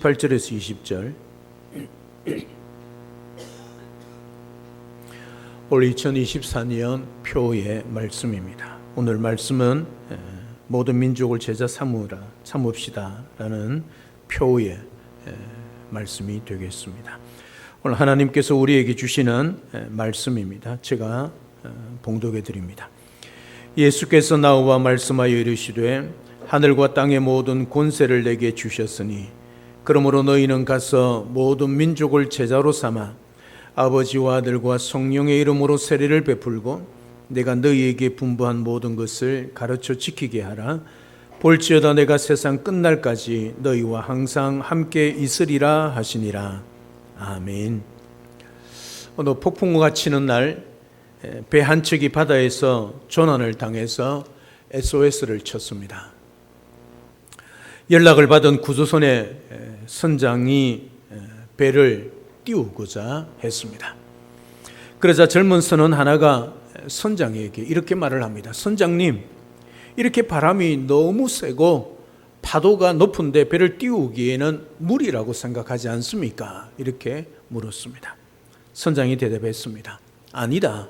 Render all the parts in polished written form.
18절에서 20절. 올 2024년 표의 말씀입니다. 오늘 말씀은 모든 민족을 제자 삼읍시다 라는 표의 말씀이 되겠습니다. 오늘 하나님께서 우리에게 주시는 말씀입니다. 제가 봉독해 드립니다. 예수께서 나와 말씀하여 이르시되 하늘과 땅의 모든 권세를 내게 주셨으니 그러므로 너희는 가서 모든 민족을 제자로 삼아 아버지와 아들과 성령의 이름으로 세례를 베풀고 내가 너희에게 분부한 모든 것을 가르쳐 지키게 하라. 볼지어다 내가 세상 끝날까지 너희와 항상 함께 있으리라 하시니라. 아멘. 오늘 폭풍우가 치는 날 배 한 척이 바다에서 조난을 당해서 SOS를 쳤습니다. 연락을 받은 구조선의 선장이 배를 띄우고자 했습니다. 그러자 젊은 선원 하나가 선장에게 이렇게 말을 합니다. 선장님, 이렇게 바람이 너무 세고 파도가 높은데 배를 띄우기에는 무리라고 생각하지 않습니까? 이렇게 물었습니다. 선장이 대답했습니다. 아니다.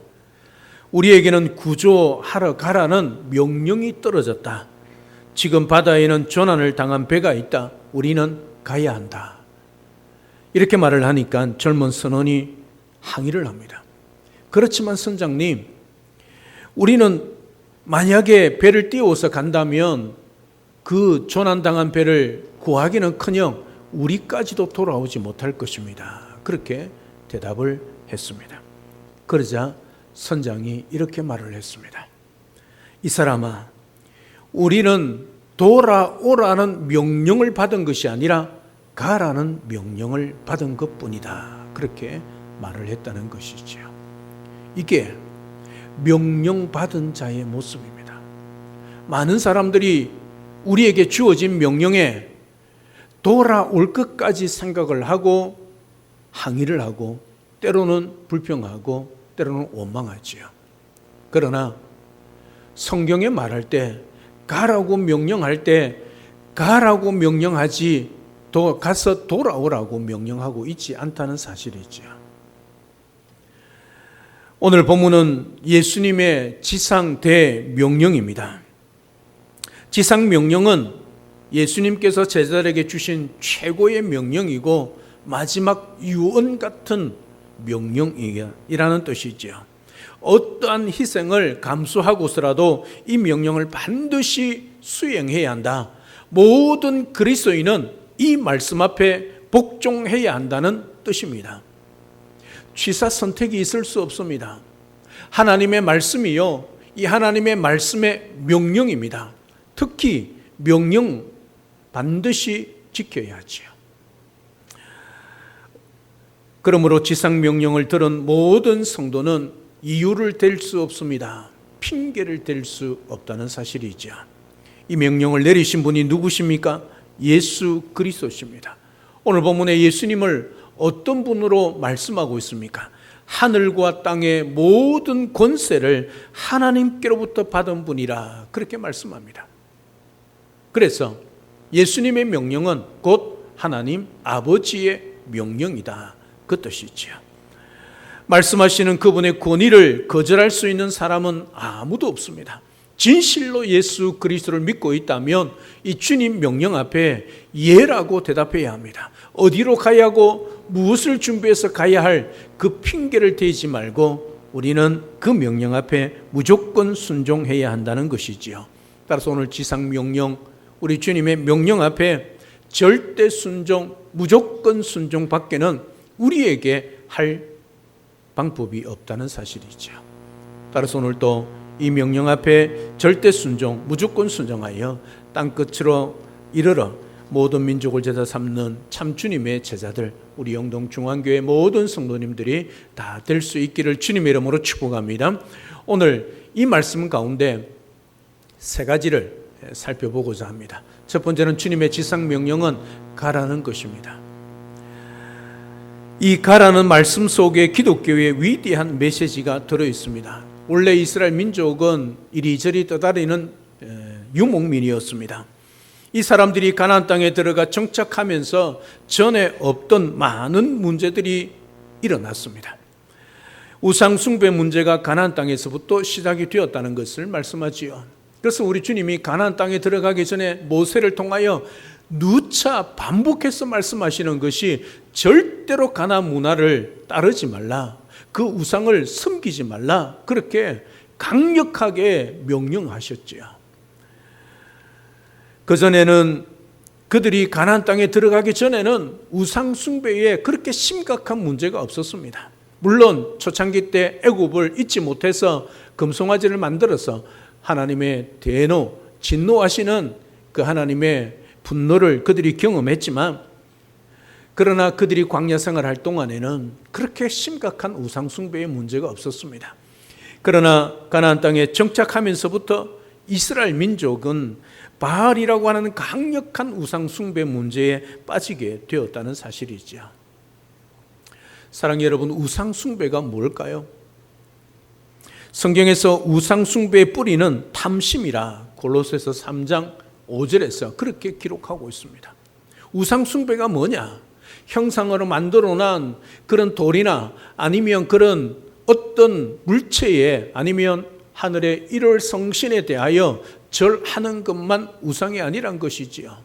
우리에게는 구조하러 가라는 명령이 떨어졌다. 지금 바다에는 조난을 당한 배가 있다. 우리는 가야 한다. 이렇게 말을 하니까 젊은 선원이 항의를 합니다. 그렇지만 선장님, 우리는 만약에 배를 띄워서 간다면 그 조난당한 배를 구하기는커녕 우리까지도 돌아오지 못할 것입니다. 그렇게 대답을 했습니다. 그러자 선장이 이렇게 말을 했습니다. 이 사람아, 우리는 돌아오라는 명령을 받은 것이 아니라 가라는 명령을 받은 것뿐이다. 그렇게 말을 했다는 것이죠. 이게 명령받은 자의 모습입니다. 많은 사람들이 우리에게 주어진 명령에 돌아올 것까지 생각을 하고 항의를 하고 때로는 불평하고 때로는 원망하지요. 그러나 성경에 말할 때 가라고 명령할 때 가라고 명령하지 가서 돌아오라고 명령하고 있지 않다는 사실이죠. 오늘 본문은 예수님의 지상 대명령입니다. 지상 명령은 예수님께서 제자들에게 주신 최고의 명령이고 마지막 유언 같은 명령이라는 뜻이죠. 어떠한 희생을 감수하고서라도 이 명령을 반드시 수행해야 한다. 모든 그리스도인은 이 말씀 앞에 복종해야 한다는 뜻입니다. 취사 선택이 있을 수 없습니다. 하나님의 말씀이요, 이 하나님의 말씀의 명령입니다. 특히 명령 반드시 지켜야 하지요. 그러므로 지상 명령을 들은 모든 성도는 이유를 댈 수 없습니다. 핑계를 댈 수 없다는 사실이죠. 이 명령을 내리신 분이 누구십니까? 예수 그리스도십니다. 오늘 본문에 예수님을 어떤 분으로 말씀하고 있습니까? 하늘과 땅의 모든 권세를 하나님께로부터 받은 분이라 그렇게 말씀합니다. 그래서 예수님의 명령은 곧 하나님 아버지의 명령이다. 그 뜻이지요. 말씀하시는 그분의 권위를 거절할 수 있는 사람은 아무도 없습니다. 진실로 예수 그리스도를 믿고 있다면 이 주님 명령 앞에 예라고 대답해야 합니다. 어디로 가야 하고 무엇을 준비해서 가야 할 그 핑계를 대지 말고 우리는 그 명령 앞에 무조건 순종해야 한다는 것이지요. 따라서 오늘 지상 명령, 우리 주님의 명령 앞에 절대 순종, 무조건 순종 밖에는 우리에게 할 방법이 없다는 사실이죠. 따라서 오늘 또 이 명령 앞에 절대 순종, 무조건 순종하여 땅끝으로 이르러 모든 민족을 제자 삼는 참 주님의 제자들, 우리 영동 중앙교회 모든 성도님들이 다 될 수 있기를 주님의 이름으로 축복합니다. 오늘 이 말씀 가운데 세 가지를 살펴보고자 합니다. 첫 번째는 주님의 지상 명령은 가라는 것입니다. 이 가라는 말씀 속에 기독교의 위대한 메시지가 들어 있습니다. 원래 이스라엘 민족은 이리저리 떠다니는 유목민이었습니다. 이 사람들이 가나안 땅에 들어가 정착하면서 전에 없던 많은 문제들이 일어났습니다. 우상 숭배 문제가 가나안 땅에서부터 시작이 되었다는 것을 말씀하지요. 그래서 우리 주님이 가나안 땅에 들어가기 전에 모세를 통하여 누차 반복해서 말씀하시는 것이 절대로 가나안 문화를 따르지 말라, 그 우상을 섬기지 말라, 그렇게 강력하게 명령하셨지요. 그전에는 그들이 가나안 땅에 들어가기 전에는 우상 숭배에 그렇게 심각한 문제가 없었습니다. 물론 초창기 때 애굽을 잊지 못해서 금송아지를 만들어서 하나님의 대노, 진노하시는 그 하나님의 분노를 그들이 경험했지만, 그러나 그들이 광야 생활할 동안에는 그렇게 심각한 우상 숭배의 문제가 없었습니다. 그러나 가나안 땅에 정착하면서부터 이스라엘 민족은 바알이라고 하는 강력한 우상 숭배 문제에 빠지게 되었다는 사실이죠. 사랑하는 여러분, 우상 숭배가 뭘까요? 성경에서 우상 숭배의 뿌리는 탐심이라 골로새서 3장 5절에서 그렇게 기록하고 있습니다. 우상 숭배가 뭐냐? 형상으로 만들어 놓은 그런 돌이나 아니면 그런 어떤 물체에 아니면 하늘의 일월 성신에 대하여 절하는 것만 우상이 아니란 것이지요.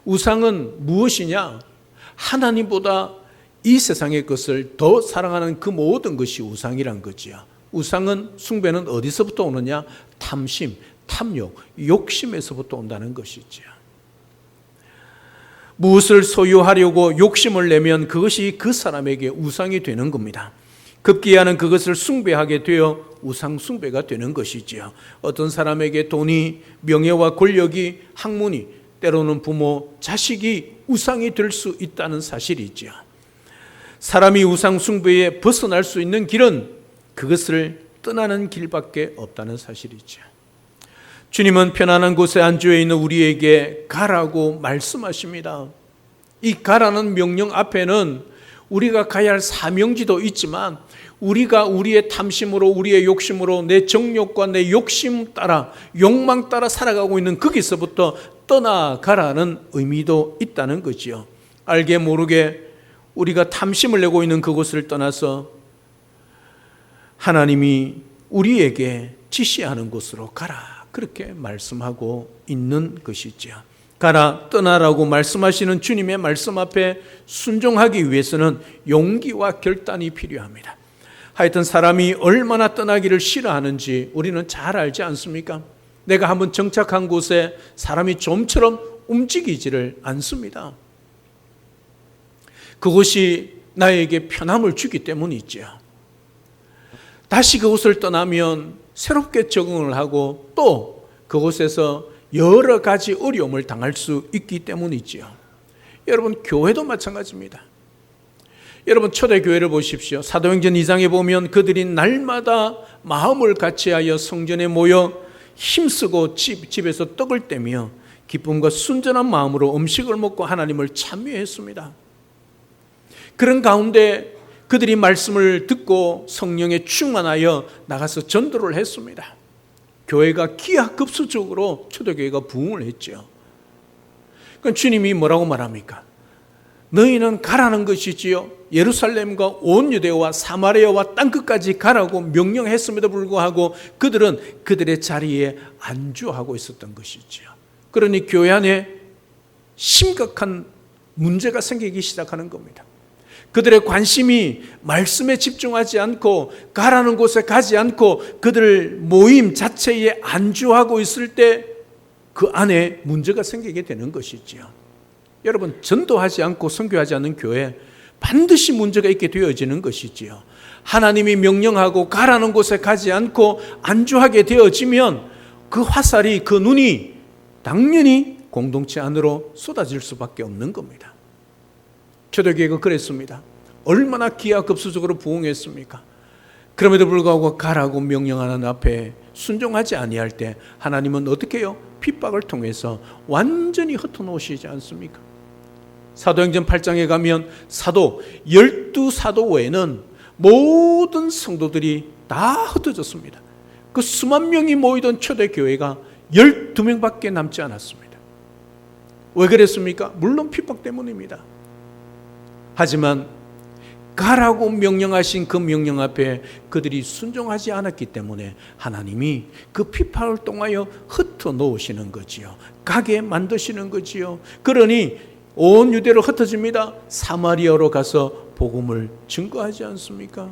우상은 무엇이냐? 하나님보다 이 세상의 것을 더 사랑하는 그 모든 것이 우상이란 거지요. 우상은, 숭배는 어디서부터 오느냐? 탐심, 탐욕, 욕심에서부터 온다는 것이지요. 무엇을 소유하려고 욕심을 내면 그것이 그 사람에게 우상이 되는 겁니다. 급기야는 그것을 숭배하게 되어 우상 숭배가 되는 것이지요. 어떤 사람에게 돈이, 명예와 권력이, 학문이, 때로는 부모, 자식이 우상이 될 수 있다는 사실이지요. 사람이 우상 숭배에 벗어날 수 있는 길은 그것을 떠나는 길밖에 없다는 사실이지요. 주님은 편안한 곳에 안주해 있는 우리에게 가라고 말씀하십니다. 이 가라는 명령 앞에는 우리가 가야 할 사명지도 있지만, 우리가 우리의 탐심으로, 우리의 욕심으로, 내 정욕과 내 욕심 따라, 욕망 따라 살아가고 있는 거기서부터 떠나가라는 의미도 있다는 거지요. 알게 모르게 우리가 탐심을 내고 있는 그곳을 떠나서 하나님이 우리에게 지시하는 곳으로 가라, 그렇게 말씀하고 있는 것이죠. 가라, 떠나라고 말씀하시는 주님의 말씀 앞에 순종하기 위해서는 용기와 결단이 필요합니다. 하여튼 사람이 얼마나 떠나기를 싫어하는지 우리는 잘 알지 않습니까? 내가 한번 정착한 곳에 사람이 좀처럼 움직이지를 않습니다. 그것이 나에게 편함을 주기 때문이죠. 다시 그곳을 떠나면 새롭게 적응을 하고 또 그곳에서 여러 가지 어려움을 당할 수 있기 때문이지요. 여러분, 교회도 마찬가지입니다. 여러분, 초대교회를 보십시오. 사도행전 2장에 보면 그들이 날마다 마음을 같이하여 성전에 모여 힘쓰고 집에서 떡을 떼며 기쁨과 순전한 마음으로 음식을 먹고 하나님을 찬미했습니다. 그런 가운데 그들이 말씀을 듣고 성령에 충만하여 나가서 전도를 했습니다. 교회가 기하급수적으로 초대교회가 부흥을 했죠. 그러니까 주님이 뭐라고 말합니까? 너희는 가라는 것이지요. 예루살렘과 온 유대와 사마리아와 땅끝까지 가라고 명령했음에도 불구하고 그들은 그들의 자리에 안주하고 있었던 것이지요. 그러니 교회 안에 심각한 문제가 생기기 시작하는 겁니다. 그들의 관심이 말씀에 집중하지 않고 가라는 곳에 가지 않고 그들 모임 자체에 안주하고 있을 때 그 안에 문제가 생기게 되는 것이지요. 여러분, 전도하지 않고 선교하지 않는 교회 반드시 문제가 있게 되어지는 것이지요. 하나님이 명령하고 가라는 곳에 가지 않고 안주하게 되어지면 그 화살이, 그 눈이 당연히 공동체 안으로 쏟아질 수밖에 없는 겁니다. 초대교회가 그랬습니다. 얼마나 기하급수적으로 부흥했습니까? 그럼에도 불구하고 가라고 명령하는 앞에 순종하지 아니할 때 하나님은 어떻게 해요? 핍박을 통해서 완전히 흩어놓으시지 않습니까? 사도행전 8장에 가면 12사도 외에는 모든 성도들이 다 흩어졌습니다. 그 수만 명이 모이던 초대교회가 12명밖에 남지 않았습니다. 왜 그랬습니까? 물론 핍박 때문입니다. 하지만 가라고 명령하신 그 명령 앞에 그들이 순종하지 않았기 때문에 하나님이 그 핍박을 통하여 흩어 놓으시는 거지요. 가게 만드시는 거지요. 그러니 온 유대로 흩어집니다. 사마리아로 가서 복음을 증거하지 않습니까?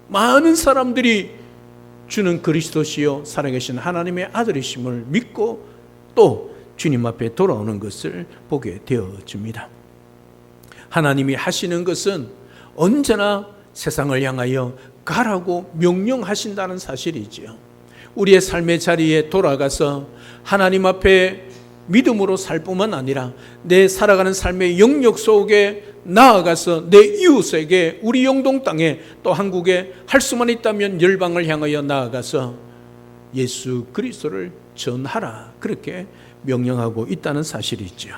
많은 사람들이 주는 그리스도시요 살아계신 하나님의 아들이심을 믿고 또 주님 앞에 돌아오는 것을 보게 되어집니다. 하나님이 하시는 것은 언제나 세상을 향하여 가라고 명령하신다는 사실이지요. 우리의 삶의 자리에 돌아가서 하나님 앞에 믿음으로 살 뿐만 아니라 내 살아가는 삶의 영역 속에 나아가서 내 이웃에게, 우리 영동 땅에, 또 한국에 할 수만 있다면 열방을 향하여 나아가서 예수 그리스도를 전하라, 그렇게 명령하고 있다는 사실이죠.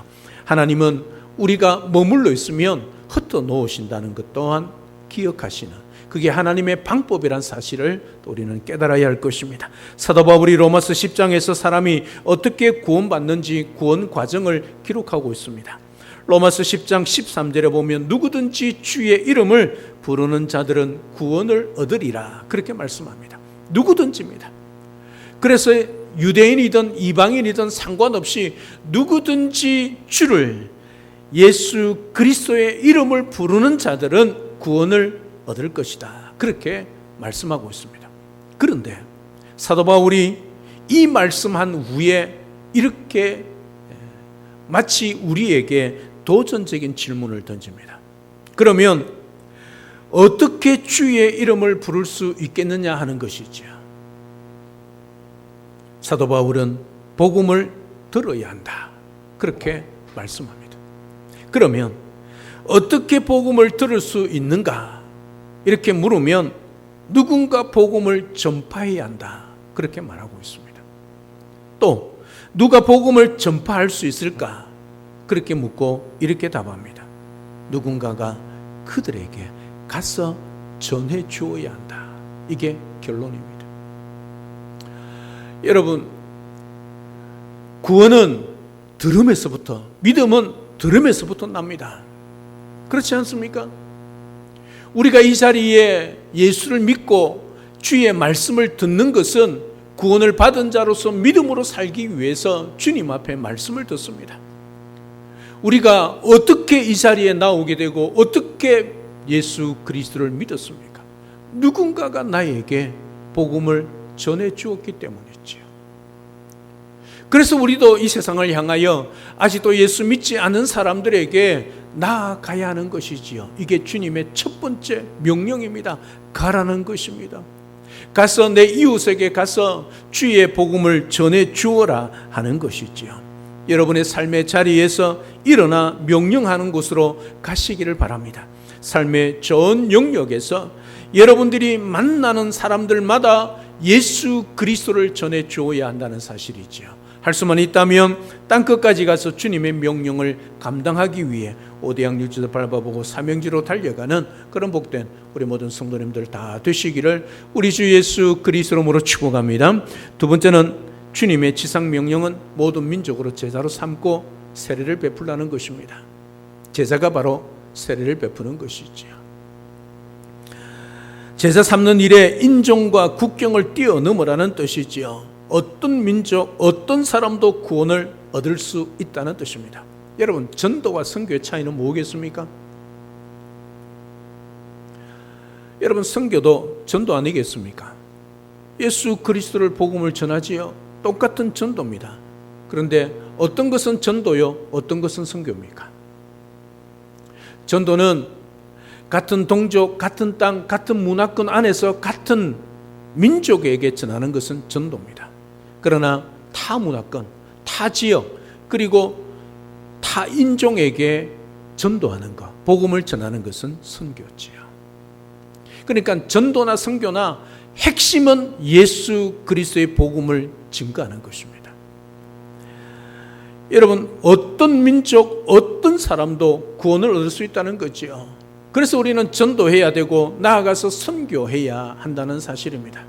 하나님은 우리가 머물러 있으면 흩어 놓으신다는 것 또한 기억하시는, 그게 하나님의 방법이란 사실을 우리는 깨달아야 할 것입니다. 사도 바울이 로마서 10장에서 사람이 어떻게 구원받는지 구원 과정을 기록하고 있습니다. 로마서 10장 13절에 보면 누구든지 주의 이름을 부르는 자들은 구원을 얻으리라, 그렇게 말씀합니다. 누구든지입니다. 그래서 유대인이든 이방인이든 상관없이 누구든지 주를, 예수 그리스도의 이름을 부르는 자들은 구원을 얻을 것이다, 그렇게 말씀하고 있습니다. 그런데 사도 바울이 이 말씀한 후에 이렇게 마치 우리에게 도전적인 질문을 던집니다. 그러면 어떻게 주의 이름을 부를 수 있겠느냐 하는 것이죠. 사도 바울은 복음을 들어야 한다, 그렇게 말씀합니다. 그러면 어떻게 복음을 들을 수 있는가? 이렇게 물으면 누군가 복음을 전파해야 한다, 그렇게 말하고 있습니다. 또 누가 복음을 전파할 수 있을까? 그렇게 묻고 이렇게 답합니다. 누군가가 그들에게 가서 전해 주어야 한다. 이게 결론입니다. 여러분, 구원은 들음에서부터, 믿음은 들음에서부터 납니다. 그렇지 않습니까? 우리가 이 자리에 예수를 믿고 주의 말씀을 듣는 것은 구원을 받은 자로서 믿음으로 살기 위해서 주님 앞에 말씀을 듣습니다. 우리가 어떻게 이 자리에 나오게 되고 어떻게 예수 그리스도를 믿었습니까? 누군가가 나에게 복음을 전해 주었기 때문이지요. 그래서 우리도 이 세상을 향하여 아직도 예수 믿지 않은 사람들에게 나아가야 하는 것이지요. 이게 주님의 첫 번째 명령입니다. 가라는 것입니다. 가서 내 이웃에게 가서 주의 복음을 전해 주어라 하는 것이지요. 여러분의 삶의 자리에서 일어나 명령하는 곳으로 가시기를 바랍니다. 삶의 전 영역에서 여러분들이 만나는 사람들마다 예수 그리스도를 전해 주어야 한다는 사실이지요. 할 수만 있다면 땅끝까지 가서 주님의 명령을 감당하기 위해 오대양 일주도 밟아보고 사명지로 달려가는 그런 복된 우리 모든 성도님들 다 되시기를 우리 주 예수 그리스도로 축복합니다. 두 번째는 주님의 지상 명령은 모든 민족으로 제자로 삼고 세례를 베풀라는 것입니다. 제자가 바로 세례를 베푸는 것이지요. 제자 삼는 일에 인종과 국경을 뛰어넘으라는 뜻이지요. 어떤 민족, 어떤 사람도 구원을 얻을 수 있다는 뜻입니다. 여러분, 전도와 선교의 차이는 뭐겠습니까? 여러분, 선교도 전도 아니겠습니까? 예수 그리스도를 복음을 전하지요. 똑같은 전도입니다. 그런데 어떤 것은 전도요, 어떤 것은 선교입니까? 전도는 같은 동족, 같은 땅, 같은 문화권 안에서 같은 민족에게 전하는 것은 전도입니다. 그러나 타 문화권, 타 지역, 그리고 타 인종에게 전도하는 것, 복음을 전하는 것은 선교지요. 그러니까 전도나 선교나 핵심은 예수 그리스도의 복음을 증거하는 것입니다. 여러분, 어떤 민족, 어떤 사람도 구원을 얻을 수 있다는 거지요. 그래서 우리는 전도해야 되고 나아가서 선교해야 한다는 사실입니다.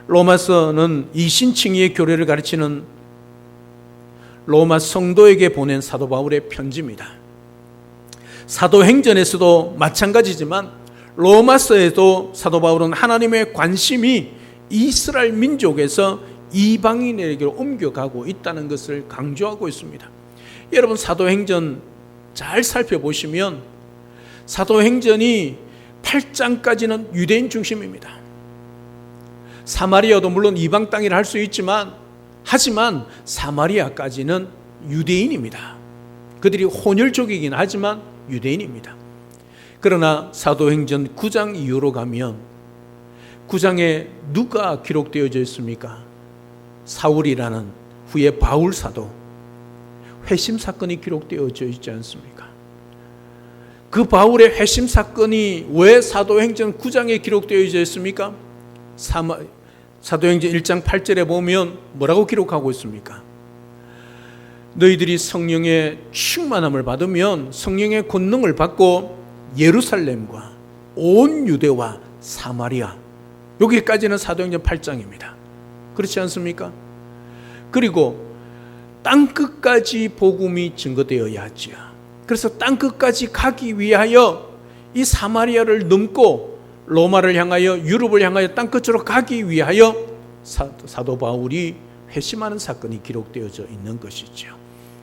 로마서는 이신칭의의 교례를 가르치는 로마 성도에게 보낸 사도 바울의 편지입니다. 사도행전에서도 마찬가지지만 로마서에도 사도 바울은 하나님의 관심이 이스라엘 민족에서 이방인에게로 옮겨가고 있다는 것을 강조하고 있습니다. 여러분, 사도행전 잘 살펴보시면 사도행전이 8장까지는 유대인 중심입니다. 사마리아도 물론 이방 땅이라 할 수 있지만 하지만 사마리아까지는 유대인입니다. 그들이 혼혈족이긴 하지만 유대인입니다. 그러나 사도행전 9장 이후로 가면 9장에 누가 기록되어져 있습니까? 사울이라는 후에 바울 사도 회심 사건이 기록되어져 있지 않습니까? 그 바울의 회심 사건이 왜 사도행전 9장에 기록되어져 있습니까? 사도행전 1장 8절에 보면 뭐라고 기록하고 있습니까? 너희들이 성령의 충만함을 받으면 성령의 권능을 받고 예루살렘과 온 유대와 사마리아, 여기까지는 사도행전 8장입니다. 그렇지 않습니까? 그리고 땅끝까지 복음이 증거되어야 하지요. 그래서 땅끝까지 가기 위하여 이 사마리아를 넘고 로마를 향하여 유럽을 향하여 땅끝으로 가기 위하여 사도 바울이 회심하는 사건이 기록되어져 있는 것이죠.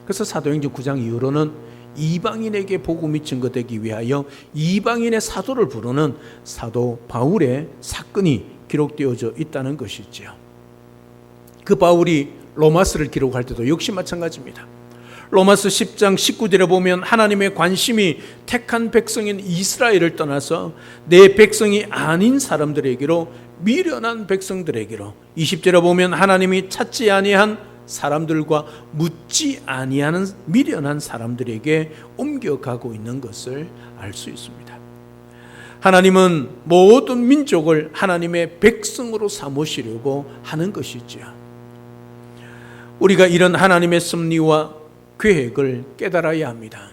그래서 사도행전 9장 이후로는 이방인에게 복음이 증거되기 위하여 이방인의 사도를 부르는 사도 바울의 사건이 기록되어져 있다는 것이죠. 그 바울이 로마서를 기록할 때도 역시 마찬가지입니다. 로마서 10장 19절에 보면 하나님의 관심이 택한 백성인 이스라엘을 떠나서 내 백성이 아닌 사람들에게로, 미련한 백성들에게로, 20절에 보면 하나님이 찾지 아니한 사람들과 묻지 아니하는 미련한 사람들에게 옮겨가고 있는 것을 알 수 있습니다. 하나님은 모든 민족을 하나님의 백성으로 삼으시려고 하는 것이죠. 우리가 이런 하나님의 섭리와 계획을 깨달아야 합니다.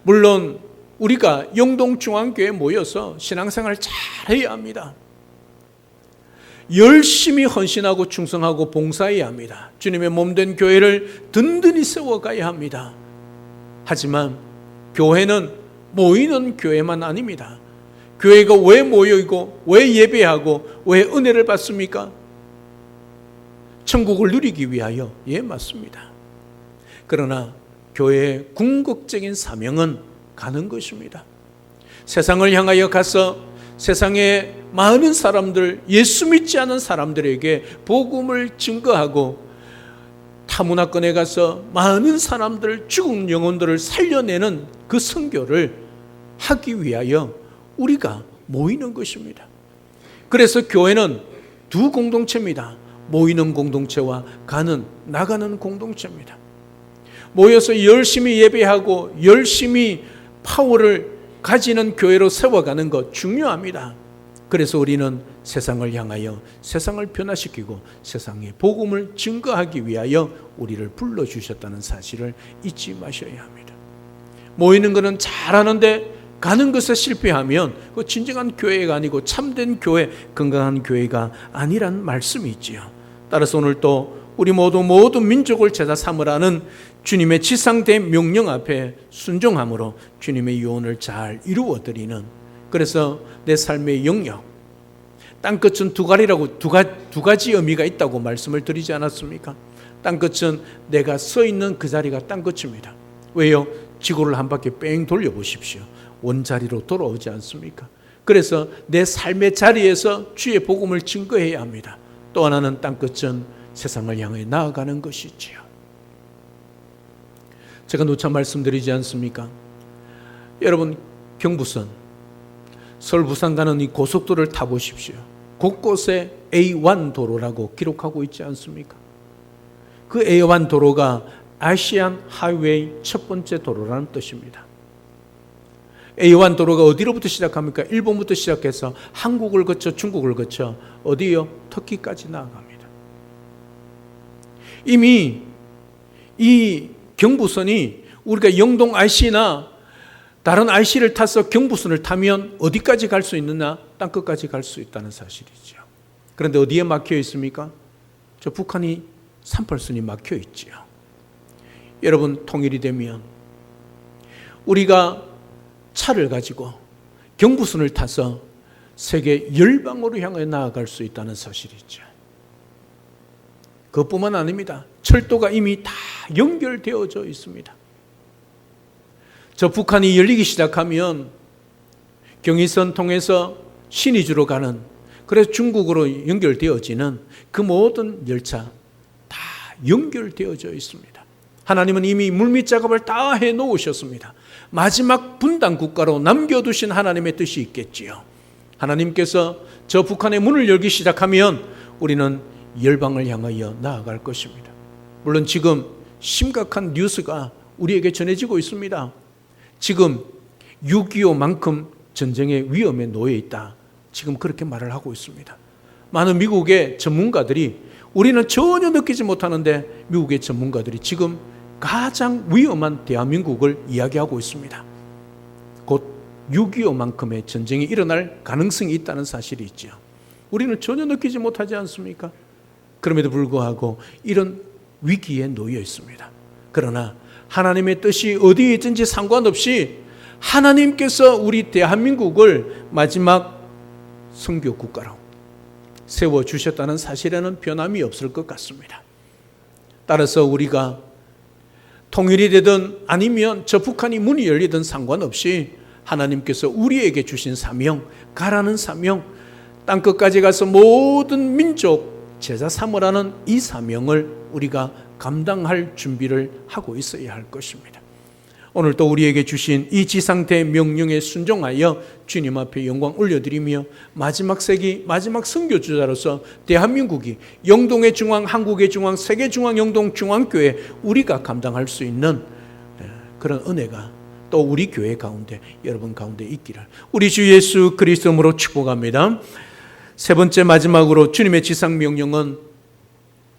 물론 우리가 영동중앙교회에 모여서 신앙생활을 잘해야 합니다. 열심히 헌신하고 충성하고 봉사해야 합니다. 주님의 몸된 교회를 든든히 세워가야 합니다. 하지만 교회는 모이는 교회만 아닙니다. 교회가 왜 모여있고 왜 예배하고 왜 은혜를 받습니까? 천국을 누리기 위하여. 예, 맞습니다. 그러나 교회의 궁극적인 사명은 가는 것입니다. 세상을 향하여 가서 세상의 많은 사람들, 예수 믿지 않은 사람들에게 복음을 증거하고 타문화권에 가서 많은 사람들, 죽은 영혼들을 살려내는 그 선교를 하기 위하여 우리가 모이는 것입니다. 그래서 교회는 두 공동체입니다. 모이는 공동체와 나가는 공동체입니다. 모여서 열심히 예배하고 열심히 파워를 가지는 교회로 세워가는 것 중요합니다. 그래서 우리는 세상을 향하여 세상을 변화시키고 세상에 복음을 증거하기 위하여 우리를 불러주셨다는 사실을 잊지 마셔야 합니다. 모이는 것은 잘하는데 가는 것에 실패하면 그 진정한 교회가 아니고 참된 교회, 건강한 교회가 아니란 말씀이 있지요. 따라서 오늘 또 우리 모든 민족을 제자 삼으라는 주님의 지상된 명령 앞에 순종함으로 주님의 유언을 잘 이루어드리는, 그래서 내 삶의 영역, 땅끝은 두 가지 의미가 있다고 말씀을 드리지 않았습니까? 땅끝은 내가 서 있는 그 자리가 땅끝입니다. 왜요? 지구를 한 바퀴 뺑 돌려보십시오. 원자리로 돌아오지 않습니까? 그래서 내 삶의 자리에서 주의 복음을 증거해야 합니다. 또 하나는 땅끝은 세상을 향해 나아가는 것이지요. 제가 누차 말씀드리지 않습니까? 여러분, 경부선, 서울 부산 가는 이 고속도로를 타보십시오. 곳곳에 A1 도로라고 기록하고 있지 않습니까? 그 A1 도로가 아시안 하이웨이 첫 번째 도로라는 뜻입니다. A1 도로가 어디로부터 시작합니까? 일본부터 시작해서 한국을 거쳐 중국을 거쳐 어디요? 터키까지 나아갑니다. 이미 이 경부선이 우리가 영동 IC나 다른 IC를 타서 경부선을 타면 어디까지 갈 수 있느냐? 땅끝까지 갈 수 있다는 사실이죠. 그런데 어디에 막혀 있습니까? 저 북한이 38선이 막혀 있지요. 여러분, 통일이 되면 우리가 차를 가지고 경부선을 타서 세계 열방으로 향해 나아갈 수 있다는 사실이죠. 그것뿐만 아닙니다. 철도가 이미 다 연결되어져 있습니다. 저 북한이 열리기 시작하면 경의선 통해서 신의주로 가는, 그래서 중국으로 연결되어지는 그 모든 열차 다 연결되어져 있습니다. 하나님은 이미 물밑 작업을 다 해놓으셨습니다. 마지막 분단 국가로 남겨두신 하나님의 뜻이 있겠지요. 하나님께서 저 북한의 문을 열기 시작하면 우리는 열방을 향하여 나아갈 것입니다. 물론 지금 심각한 뉴스가 우리에게 전해지고 있습니다. 지금 6.25만큼 전쟁의 위험에 놓여 있다, 지금 그렇게 말을 하고 있습니다. 많은 미국의 전문가들이, 우리는 전혀 느끼지 못하는데 미국의 전문가들이 지금 가장 위험한 대한민국을 이야기하고 있습니다. 곧 6.25만큼의 전쟁이 일어날 가능성이 있다는 사실이 있죠. 우리는 전혀 느끼지 못하지 않습니까? 그럼에도 불구하고 이런 위기에 놓여 있습니다. 그러나 하나님의 뜻이 어디에 있든지 상관없이 하나님께서 우리 대한민국을 마지막 선교 국가로 세워주셨다는 사실에는 변함이 없을 것 같습니다. 따라서 우리가 통일이 되든 아니면 저 북한이 문이 열리든 상관없이 하나님께서 우리에게 주신 사명, 가라는 사명, 땅끝까지 가서 모든 민족 제자 삼으라는 이 사명을 우리가 감당할 준비를 하고 있어야 할 것입니다. 오늘 또 우리에게 주신 이 지상대 명령에 순종하여 주님 앞에 영광 올려드리며 마지막 세기 마지막 선교주자로서 대한민국이 영동의 중앙, 한국의 중앙, 세계 중앙, 영동 중앙교회 우리가 감당할 수 있는 그런 은혜가 또 우리 교회 가운데, 여러분 가운데 있기를 우리 주 예수 그리스도로 축복합니다. 세 번째, 마지막으로 주님의 지상 명령은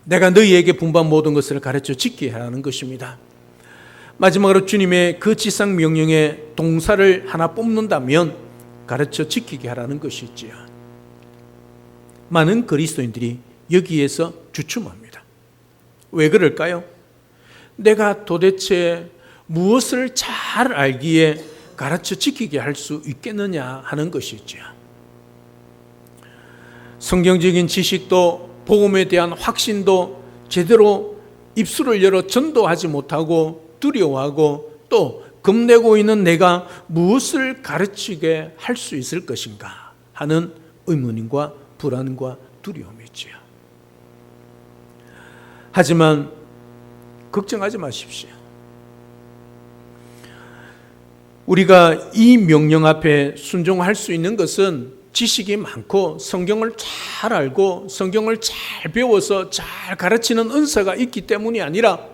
내가 너희에게 분부한 모든 것을 가르쳐 지키게 하라는 것입니다. 마지막으로 주님의 그 지상 명령의 동사를 하나 뽑는다면 가르쳐 지키게 하라는 것이지요. 많은 그리스도인들이 여기에서 주춤합니다. 왜 그럴까요? 내가 도대체 무엇을 잘 알기에 가르쳐 지키게 할 수 있겠느냐 하는 것이죠. 성경적인 지식도 복음에 대한 확신도 제대로 입술을 열어 전도하지 못하고 두려워하고 또 겁내고 있는 내가 무엇을 가르치게 할 수 있을 것인가 하는 의문과 불안과 두려움이지요. 하지만 걱정하지 마십시오. 우리가 이 명령 앞에 순종할 수 있는 것은 지식이 많고 성경을 잘 알고 성경을 잘 배워서 잘 가르치는 은사가 있기 때문이 아니라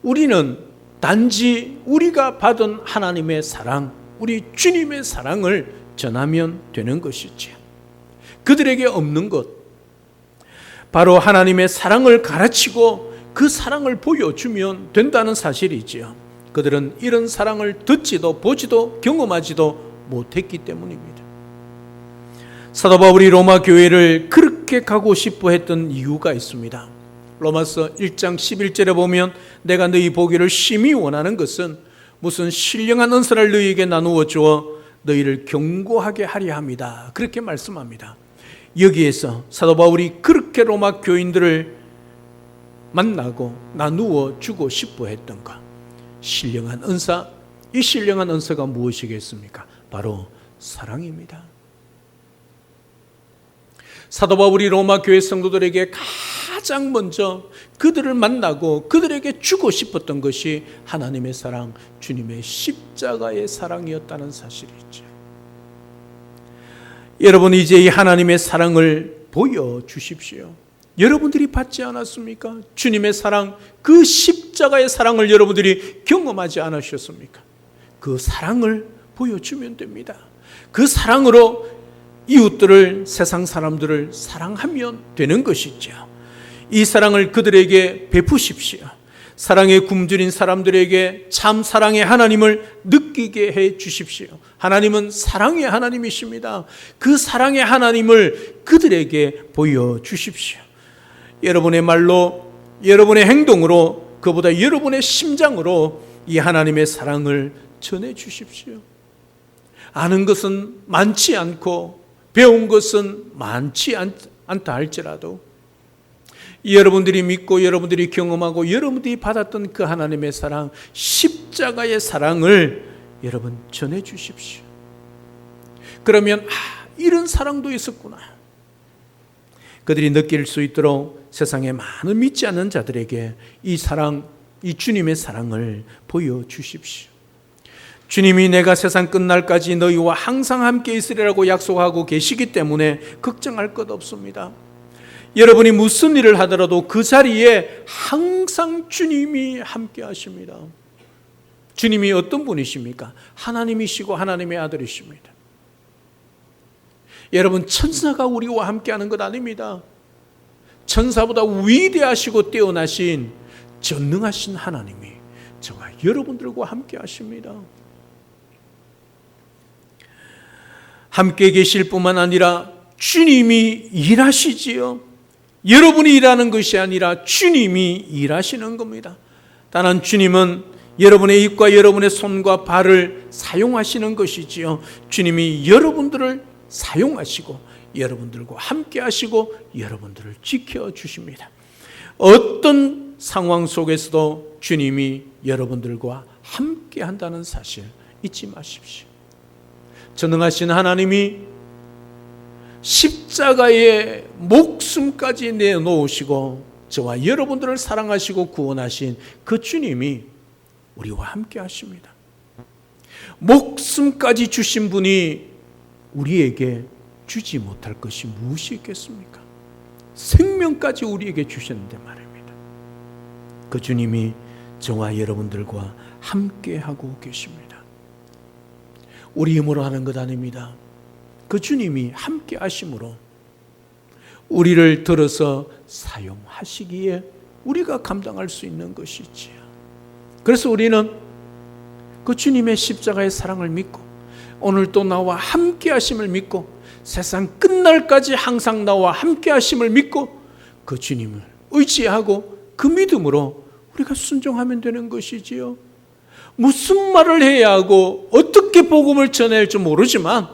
우리는 단지 우리가 받은 하나님의 사랑, 우리 주님의 사랑을 전하면 되는 것이지요. 그들에게 없는 것, 바로 하나님의 사랑을 가르치고 그 사랑을 보여주면 된다는 사실이지요. 그들은 이런 사랑을 듣지도 보지도 경험하지도 못했기 때문입니다. 사도 바울이 로마 교회를 그렇게 가고 싶어 했던 이유가 있습니다. 로마서 1장 11절에 보면 내가 너희 보기를 심히 원하는 것은 무슨 신령한 은사를 너희에게 나누어 주어 너희를 경고하게 하려 함이다. 그렇게 말씀합니다. 여기에서 사도 바울이 그렇게 로마 교인들을 만나고 나누어 주고 싶어 했던 것, 신령한 은사, 이 신령한 은사가 무엇이겠습니까? 바로 사랑입니다. 사도 바울이 로마 교회 성도들에게 가장 먼저 그들을 만나고 그들에게 주고 싶었던 것이 하나님의 사랑, 주님의 십자가의 사랑이었다는 사실이죠. 여러분, 이제 이 하나님의 사랑을 보여주십시오. 여러분들이 받지 않았습니까? 주님의 사랑, 그 십자가의 사랑을 여러분들이 경험하지 않으셨습니까? 그 사랑을 보여주면 됩니다. 그 사랑으로 이웃들을, 세상 사람들을 사랑하면 되는 것이죠. 이 사랑을 그들에게 베푸십시오. 사랑에 굶주린 사람들에게 참 사랑의 하나님을 느끼게 해 주십시오. 하나님은 사랑의 하나님이십니다. 그 사랑의 하나님을 그들에게 보여주십시오. 여러분의 말로, 여러분의 행동으로 그보다 여러분의 심장으로 이 하나님의 사랑을 전해 주십시오. 아는 것은 많지 않고 배운 것은 많지 않다 할지라도 여러분들이 믿고 여러분들이 경험하고 여러분들이 받았던 그 하나님의 사랑, 십자가의 사랑을 여러분 전해 주십시오. 그러면 이런 사랑도 있었구나. 그들이 느낄 수 있도록 세상에 많은 믿지 않는 자들에게 이 사랑, 이 주님의 사랑을 보여주십시오. 주님이 내가 세상 끝날까지 너희와 항상 함께 있으리라고 약속하고 계시기 때문에 걱정할 것 없습니다. 여러분이 무슨 일을 하더라도 그 자리에 항상 주님이 함께 하십니다. 주님이 어떤 분이십니까? 하나님이시고 하나님의 아들이십니다. 여러분, 천사가 우리와 함께하는 것 아닙니다. 천사보다 위대하시고 뛰어나신 전능하신 하나님이 저와 여러분들과 함께 하십니다. 함께 계실 뿐만 아니라 주님이 일하시지요. 여러분이 일하는 것이 아니라 주님이 일하시는 겁니다. 다만 주님은 여러분의 입과 여러분의 손과 발을 사용하시는 것이지요. 주님이 여러분들을 사용하시고 여러분들과 함께 하시고 여러분들을 지켜주십니다. 어떤 상황 속에서도 주님이 여러분들과 함께 한다는 사실 잊지 마십시오. 전능하신 하나님이 십자가에 목숨까지 내놓으시고 저와 여러분들을 사랑하시고 구원하신 그 주님이 우리와 함께 하십니다. 목숨까지 주신 분이 우리에게 주지 못할 것이 무엇이 있겠습니까? 생명까지 우리에게 주셨는데 말입니다. 그 주님이 저와 여러분들과 함께 하고 계십니다. 우리 힘으로 하는 것 아닙니다. 그 주님이 함께 하심으로 우리를 들어서 사용하시기에 우리가 감당할 수 있는 것이지요. 그래서 우리는 그 주님의 십자가의 사랑을 믿고 오늘도 나와 함께 하심을 믿고 세상 끝날까지 항상 나와 함께 하심을 믿고 그 주님을 의지하고 그 믿음으로 우리가 순종하면 되는 것이지요. 무슨 말을 해야 하고 어떻게 복음을 전해야 할지 모르지만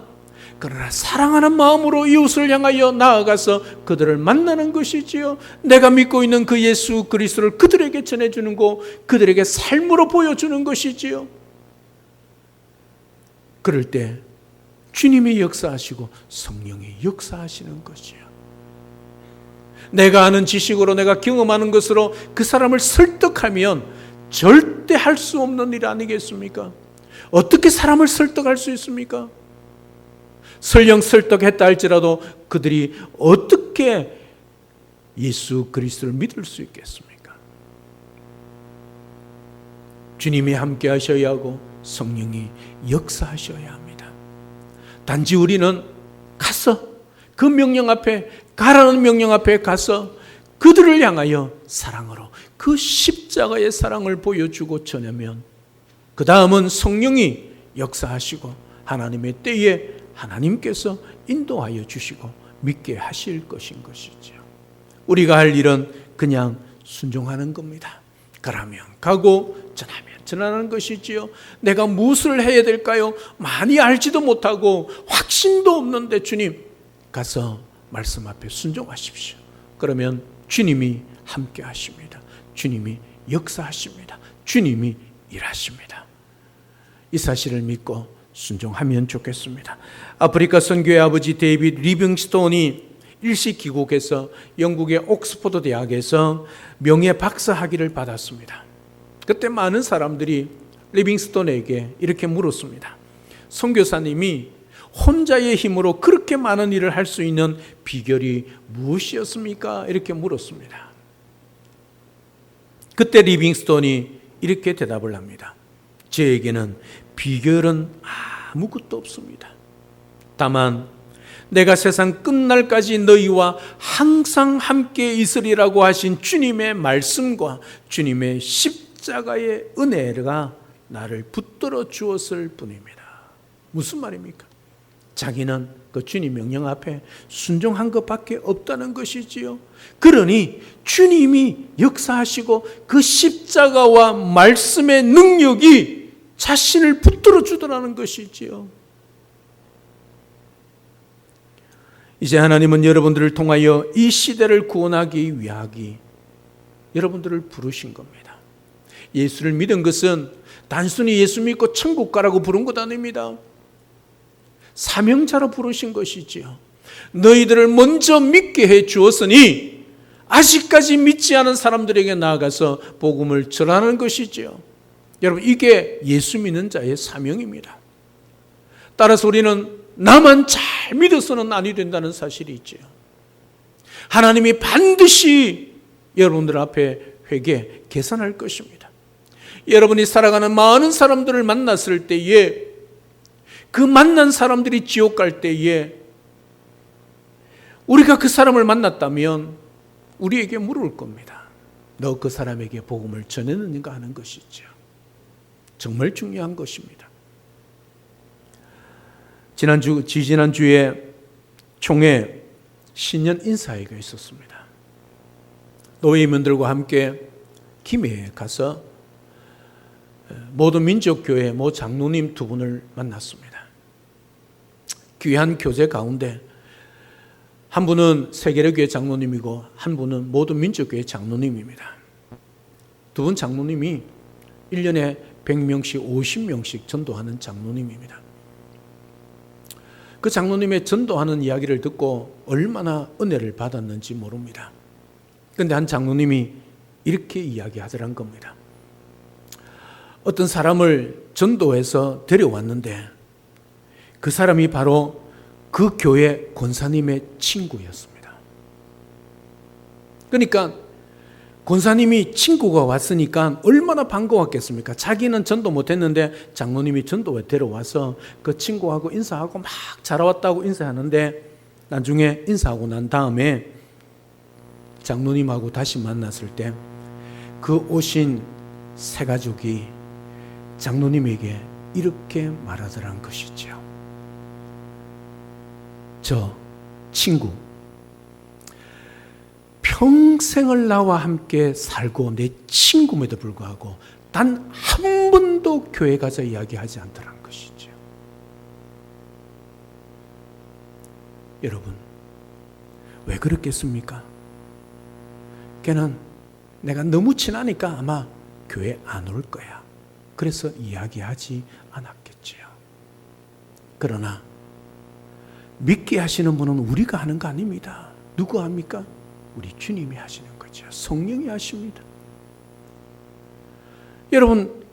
그러나 사랑하는 마음으로 이웃을 향하여 나아가서 그들을 만나는 것이지요. 내가 믿고 있는 그 예수 그리스도를 그들에게 전해주는 거, 그들에게 삶으로 보여주는 것이지요. 그럴 때 주님이 역사하시고 성령이 역사하시는 것이요. 내가 아는 지식으로 내가 경험하는 것으로 그 사람을 설득하면 절대 할 수 없는 일 아니겠습니까? 어떻게 사람을 설득할 수 있습니까? 설령 설득했다 할지라도 그들이 어떻게 예수 그리스도를 믿을 수 있겠습니까? 주님이 함께 하셔야 하고 성령이 역사하셔야 합니다. 단지 우리는 가서 그 명령 앞에, 가라는 명령 앞에 가서 그들을 향하여 사랑으로 그 십자가의 사랑을 보여주고 전하면 그 다음은 성령이 역사하시고 하나님의 때에 하나님께서 인도하여 주시고 믿게 하실 것인 것이죠. 우리가 할 일은 그냥 순종하는 겁니다. 가라면 가고 전하면 전하는 것이지요. 내가 무엇을 해야 될까요? 많이 알지도 못하고 확신도 없는데 주님 가서 말씀 앞에 순종하십시오. 그러면 주님이 함께 하십니다. 주님이 역사하십니다. 주님이 일하십니다. 이 사실을 믿고 순종하면 좋겠습니다. 아프리카 선교의 아버지 데이빗 리빙스톤이 일시 귀국해서 영국의 옥스퍼드 대학에서 명예 박사 학위를 받았습니다. 그때 많은 사람들이 리빙스톤에게 이렇게 물었습니다. 선교사님이 혼자의 힘으로 그렇게 많은 일을 할 수 있는 비결이 무엇이었습니까? 이렇게 물었습니다. 그때 리빙스톤이 이렇게 대답을 합니다. 저에게는 비결은 아무것도 없습니다. 다만 내가 세상 끝날까지 너희와 항상 함께 있으리라고 하신 주님의 말씀과 주님의 십자가의 은혜가 나를 붙들어 주었을 뿐입니다. 무슨 말입니까? 자기는 그 주님 명령 앞에 순종한 것밖에 없다는 것이지요. 그러니 주님이 역사하시고 그 십자가와 말씀의 능력이 자신을 붙들어 주더라는 것이지요. 이제 하나님은 여러분들을 통하여 이 시대를 구원하기 위하기 여러분들을 부르신 겁니다. 예수를 믿은 것은 단순히 예수 믿고 천국 가라고 부른 것 아닙니다. 사명자로 부르신 것이지요. 너희들을 먼저 믿게 해 주었으니 아직까지 믿지 않은 사람들에게 나아가서 복음을 전하는 것이지요. 여러분, 이게 예수 믿는 자의 사명입니다. 따라서 우리는 나만 잘 믿어서는 아니 된다는 사실이 있지요. 하나님이 반드시 여러분들 앞에 회개, 계산할 것입니다. 여러분이 살아가는 많은 사람들을 만났을 때에 그 만난 사람들이 지옥 갈 때에 우리가 그 사람을 만났다면 우리에게 물을 겁니다. 너 그 사람에게 복음을 전했는가 하는 것이죠. 정말 중요한 것입니다. 지난주에 총회 신년 인사회가 있었습니다. 노예민들과 함께 김해에 가서 모든 민족교회 모 장로님 두 분을 만났습니다. 귀한 교제 가운데 한 분은 세계례교회 장로님이고 한 분은 모든 민족교회 장로님입니다. 두 분 장로님이 1년에 100명씩 50명씩 전도하는 장로님입니다. 그 장로님의 전도하는 이야기를 듣고 얼마나 은혜를 받았는지 모릅니다. 그런데 한 장로님이 이렇게 이야기하더란 겁니다. 어떤 사람을 전도해서 데려왔는데 그 사람이 바로 그 교회 권사님의 친구였습니다. 그러니까 권사님이 친구가 왔으니까 얼마나 반가웠겠습니까? 자기는 전도 못했는데 장로님이 전도에 데려와서 그 친구하고 인사하고 막 잘 왔다고 인사하는데 나중에 인사하고 난 다음에 장로님하고 다시 만났을 때 그 오신 새 가족이 장로님에게 이렇게 말하더란 것이죠. 저 친구 평생을 나와 함께 살고 내 친구임에도 불구하고 단 한 번도 교회 가자 이야기하지 않더란 것이죠. 여러분, 왜 그렇겠습니까? 걔는 내가 너무 친하니까 아마 교회 안 올 거야. 그래서 이야기하지 않았겠지요. 그러나 믿게 하시는 분은 우리가 하는 거 아닙니다. 누구 합니까? 우리 주님이 하시는 거죠. 성령이 하십니다. 여러분,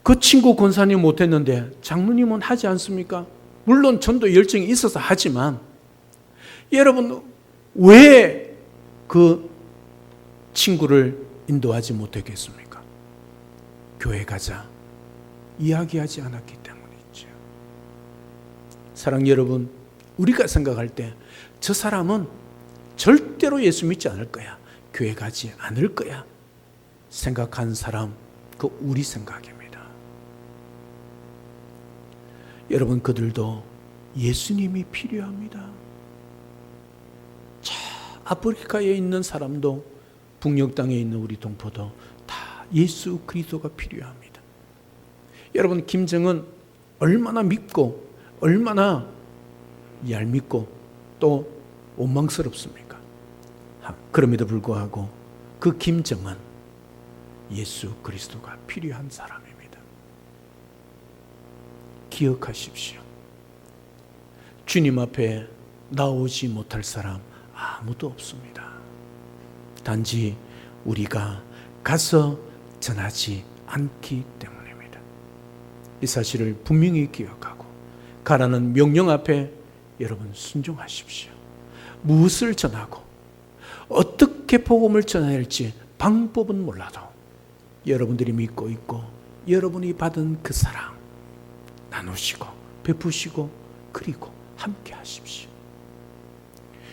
그 친구 권사님 못했는데 장로님은 하지 않습니까? 물론 전도 열정이 있어서 하지만 여러분, 왜 그 친구를 인도하지 못했겠습니까? 교회 가자 이야기하지 않았기 때문이죠. 사랑 여러분, 우리가 생각할 때 저 사람은 절대로 예수 믿지 않을 거야, 교회 가지 않을 거야 생각한 사람, 그 우리 생각입니다. 여러분, 그들도 예수님이 필요합니다. 저 아프리카에 있는 사람도 북녘 땅에 있는 우리 동포도 다 예수 그리스도가 필요합니다. 여러분, 김정은 얼마나 믿고 얼마나 얄밉고 또 원망스럽습니까? 그럼에도 불구하고 그 김정은 예수 그리스도가 필요한 사람입니다. 기억하십시오. 주님 앞에 나오지 못할 사람 아무도 없습니다. 단지 우리가 가서 전하지 않기 때문입니다. 이 사실을 분명히 기억하고 가라는 명령 앞에 여러분 순종하십시오. 무엇을 전하고 어떻게 복음을 전해야 할지 방법은 몰라도 여러분들이 믿고 있고 여러분이 받은 그 사랑 나누시고 베푸시고 그리고 함께 하십시오.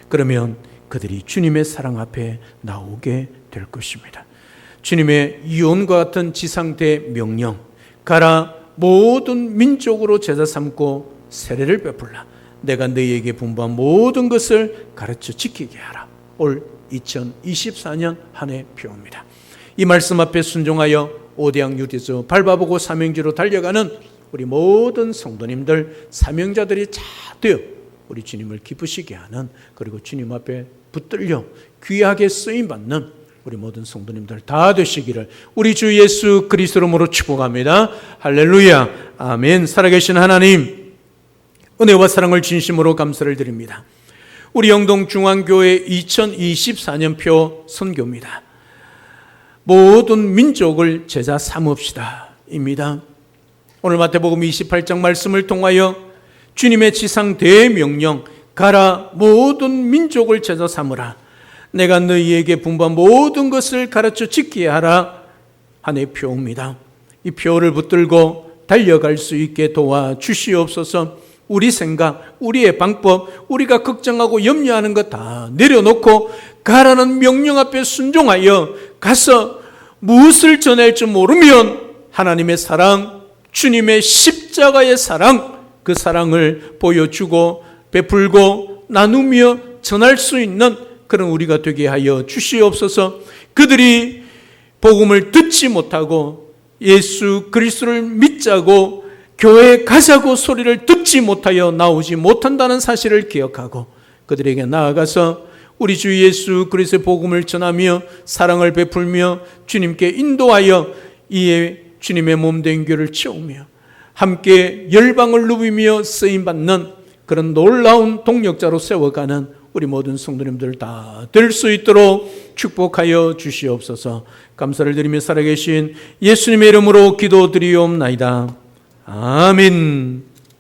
그러면 그들이 주님의 사랑 앞에 나오게 될 것입니다. 주님의 유언과 같은 지상대 명령, 가라 모든 민족으로 제자 삼고 세례를 베풀라. 내가 너희에게 분부한 모든 것을 가르쳐 지키게 하라. 올 2024년 한 해 표입니다. 이 말씀 앞에 순종하여 오대양 유대서 밟아보고 사명지로 달려가는 우리 모든 성도님들, 사명자들이 잘 되어 우리 주님을 기쁘시게 하는, 그리고 주님 앞에 붙들려 귀하게 쓰임받는 우리 모든 성도님들 다 되시기를 우리 주 예수 그리스도로 축복합니다. 할렐루야, 아멘. 살아계신 하나님, 은혜와 사랑을 진심으로 감사를 드립니다. 우리 영동중앙교회 2024년표 선교입니다. 모든 민족을 제자 삼읍시다 입니다. 오늘 마태복음 28장 말씀을 통하여 주님의 지상 대명령, 가라 모든 민족을 제자 삼으라, 내가 너희에게 분부한 모든 것을 가르쳐 지키게 하라 한 해 표입니다. 이 표를 붙들고 달려갈 수 있게 도와주시옵소서. 우리 생각, 우리의 방법, 우리가 걱정하고 염려하는 것 다 내려놓고 가라는 명령 앞에 순종하여 가서 무엇을 전할 줄 모르면 하나님의 사랑, 주님의 십자가의 사랑, 그 사랑을 보여주고 베풀고 나누며 전할 수 있는 그런 우리가 되게 하여 주시옵소서. 그들이 복음을 듣지 못하고 예수 그리스도를 믿자고 교회에 가자고 소리를 듣지 못하여 나오지 못한다는 사실을 기억하고 그들에게 나아가서 우리 주 예수 그리스도의 복음을 전하며 사랑을 베풀며 주님께 인도하여 이에 주님의 몸된 교를 채우며 함께 열방을 누비며 쓰임받는 그런 놀라운 동력자로 세워가는 우리 모든 성도님들 다 될 수 있도록 축복하여 주시옵소서. 감사를 드리며 살아계신 예수님의 이름으로 기도드리옵나이다. 아멘.